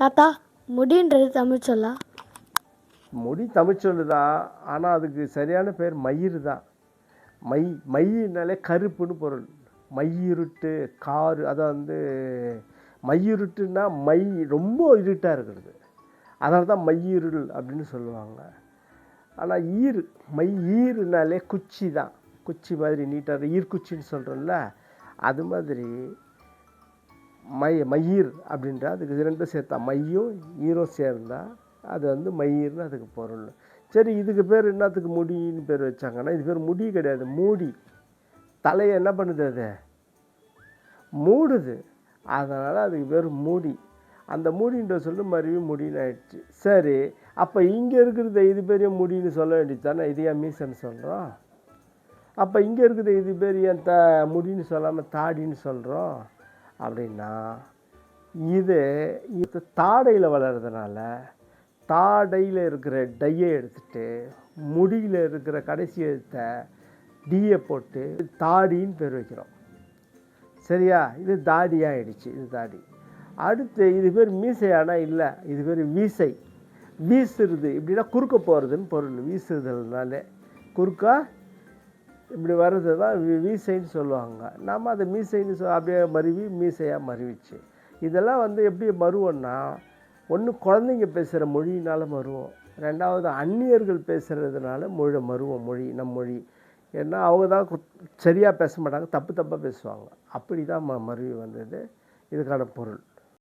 தாத்தா, முடின்றது தமிழ் சொல்லா? முடி தமிழ் சொல்லு தான். ஆனால் அதுக்கு சரியான பேர் மயிர் தான். மையினாலே கருப்புன்னு பொருள். மையிருட்டு காரு, அதை மையிருட்டுன்னா மை ரொம்ப இருட்டாக இருக்கிறது. அதனால தான் மையிருள் அப்படின்னு சொல்லுவாங்க. ஆனால் ஈருனாலே குச்சி தான். குச்சி மாதிரி நீட்டாக ஈர்க்குச்சின்னு சொல்கிறோம்ல, அது மாதிரி மயிர் அப்படின்றா அதுக்கு ரெண்டும் சேர்த்தா, மையும் ஈரும் சேர்ந்தா அது மயிர்னு அதுக்கு பொருள். சரி, இதுக்கு பேர் என்னத்துக்கு முடின்னு பேர் வச்சாங்கன்னா, இது பேர் முடி கிடையாது, மூடி. தலையை என்ன பண்ணுது, அது மூடுது. அதனால் அதுக்கு பேர் மூடி. அந்த மூடின்ற சொல்லு மறுபடி முடின்னு ஆயிடுச்சு. சரி, அப்போ இங்கே இருக்கிறது இது பெரிய முடின்னு சொல்ல வேண்டியது தானே, இது ஏன் மீசன்னு சொல்கிறோம்? அப்போ இங்கே இருக்குது இது பேர் ஏன் முடின்னு சொல்லாமல் தாடின்னு சொல்கிறோம் அப்படின்னா, இது தாடையில் வளர்கிறதுனால தாடையில் இருக்கிற டையை எடுத்துட்டு முடியில் இருக்கிற கடைசி எழுத்தை டீயை போட்டு தாடின்னு பேர் வைக்கிறோம். சரியா? இது தாடியாக ஆயிடுச்சு. இது தாடி. அடுத்து இது பேர் மீசையானா இல்லை, இது பேர் வீசை. வீசுறது இப்படின்னா குறுக்க போகிறதுன்னு பொருள். வீசுதல்னாலே குறுக்கா இப்படி வர்றது தான் வீசைன்னு சொல்லுவாங்க. நம்ம அதை மீசைன்னு அப்படியே மருவி மீசையாக மருவிச்சு. இதெல்லாம் எப்படி மருவோன்னா, ஒன்று குழந்தைங்க பேசுகிற மொழியினால் மருவோம், ரெண்டாவது அந்நியர்கள் பேசுகிறதுனால மருவோம் மொழி, நம் மொழி. ஏன்னா அவங்க தான் சரியாக பேச மாட்டாங்க, தப்பாக பேசுவாங்க. அப்படி தான் மருவி வந்தது இதுக்கான பொருள்.